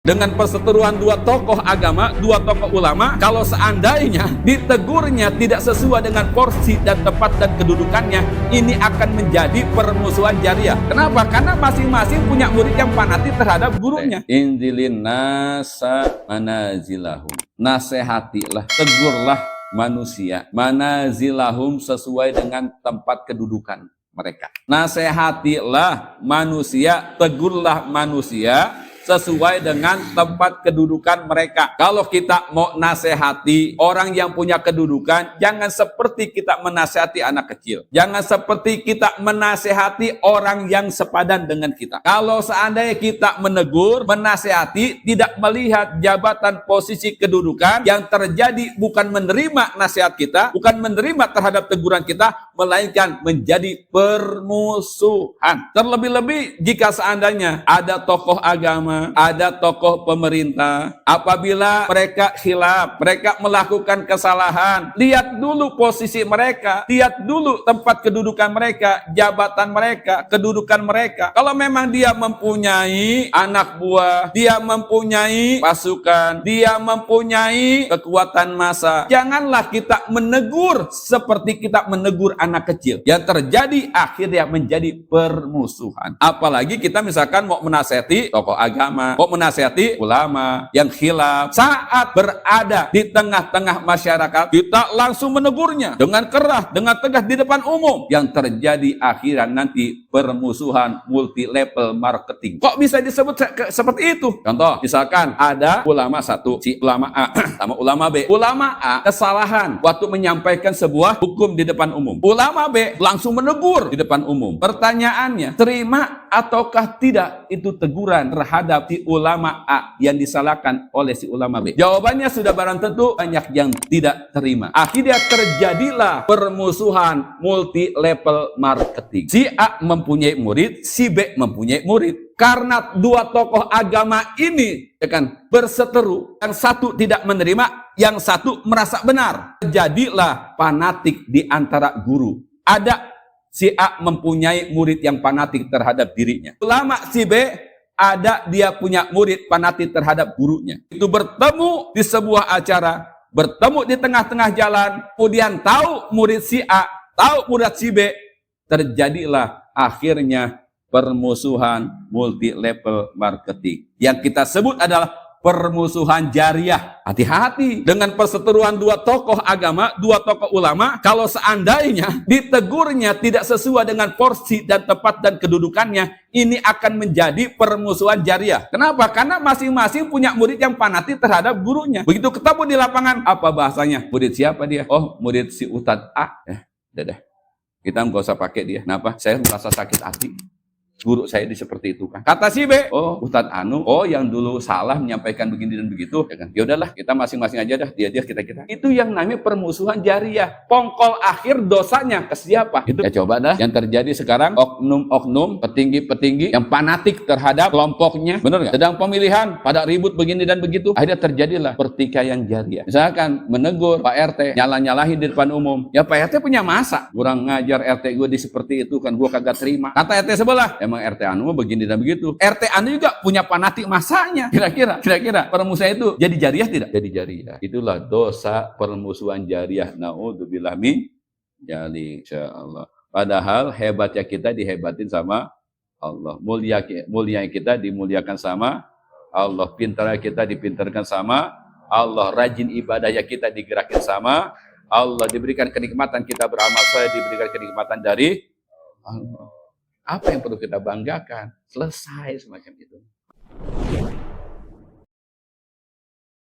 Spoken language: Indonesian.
dengan perseteruan dua tokoh agama, dua tokoh ulama, kalau seandainya ditegurnya tidak sesuai dengan porsi dan tempat dan kedudukannya, ini akan menjadi permusuhan jariah. Kenapa? Karena masing-masing punya murid yang fanatik terhadap gurunya. Inzilin nasa manazilahum. Nasihatilah, tegurlah manusia, manazilahum, sesuai dengan tempat kedudukan mereka. Nasihatilah manusia, tegurlah manusia sesuai dengan tempat kedudukan mereka. Kalau kita mau nasihati orang yang punya kedudukan, jangan seperti kita menasihati anak kecil. Jangan seperti kita menasihati orang yang sepadan dengan kita. Kalau seandainya kita menegur, menasihati, tidak melihat jabatan, posisi, kedudukan, yang terjadi bukan menerima nasihat kita, bukan menerima terhadap teguran kita, melainkan menjadi permusuhan. Terlebih-lebih jika seandainya ada tokoh agama, ada tokoh pemerintah, apabila mereka khilaf, mereka melakukan kesalahan, lihat dulu posisi mereka, lihat dulu tempat kedudukan mereka, jabatan mereka, kedudukan mereka. Kalau memang dia mempunyai anak buah, dia mempunyai pasukan, dia mempunyai kekuatan massa, janganlah kita menegur seperti kita menegur anak kecil. Yang terjadi akhirnya menjadi permusuhan. Apalagi kita misalkan mau menasihati tokoh agama, mau menasihati ulama yang khilaf, saat berada di tengah-tengah masyarakat, kita langsung menegurnya dengan keras, dengan tegas di depan umum. Yang terjadi akhirnya nanti permusuhan multi level marketing. Kok bisa disebut seperti itu? Contoh, misalkan ada ulama satu, si ulama A sama ulama B. Ulama A kesalahan waktu menyampaikan sebuah hukum di depan umum. Ulama B langsung menegur di depan umum. Pertanyaannya, terima ataukah tidak itu teguran terhadap si ulama A yang disalahkan oleh si ulama B? Jawabannya sudah barang tentu banyak yang tidak terima. Akhirnya terjadilah permusuhan multi level marketing. Si A mempunyai murid, si B mempunyai murid. Karena dua tokoh agama ini berseteru, yang satu tidak menerima, yang satu merasa benar. Terjadilah fanatik di antara guru. Ada si A mempunyai murid yang fanatik terhadap dirinya. Ulama si B ada dia punya murid fanatik terhadap gurunya. Itu bertemu di sebuah acara, bertemu di tengah-tengah jalan, kemudian tahu murid si A, tahu murid si B, terjadilah akhirnya permusuhan multi level marketing. Yang kita sebut adalah permusuhan jariah. Hati-hati dengan perseteruan dua tokoh agama, dua tokoh ulama. Kalau seandainya ditegurnya tidak sesuai dengan porsi dan tempat dan kedudukannya, ini akan menjadi permusuhan jariah. Kenapa? Karena masing-masing punya murid yang fanatik terhadap gurunya. Begitu ketemu di lapangan, apa bahasanya? Murid siapa dia? Oh, murid si Ustadz A. Dadah. Kita nggak usah pakai dia. Kenapa? Saya merasa sakit hati. Guru saya seperti itu kan. Kata si B, oh Ustadz Anu, oh yang dulu salah menyampaikan begini dan begitu. Ya udahlah, kita masing-masing aja dah, dia kita. Itu yang namanya permusuhan jariah. Pongkol akhir dosanya ke siapa? Itu ya coba dah. Yang terjadi sekarang oknum-oknum, petinggi-petinggi yang fanatik terhadap kelompoknya. Benar nggak? Sedang pemilihan, pada ribut begini dan begitu. Akhirnya terjadilah pertikaian jariah. Misalkan menegur Pak RT, nyalah-nyalahin di depan umum. Ya Pak RT punya masa. Kurang ngajar RT gue di seperti itu kan, gue kagak terima. Kata RT sebelah, emang RT Anu begini dan begitu. RT Anu juga punya fanatik masanya. Kira-kira permusuhan itu jadi jariah tidak? Jadi jariah. Itulah dosa permusuhan jariah. Naudzubillah min dzalik, insyaallah. Padahal hebatnya kita dihebatin sama Allah. Mulia kita dimuliakan sama Allah. Pintarnya kita dipintarkan sama Allah. Rajin ibadahnya kita digerakin sama Allah. Diberikan kenikmatan kita beramal soleh, diberikan kenikmatan dari Allah. Apa yang perlu kita banggakan? Selesai semacam itu.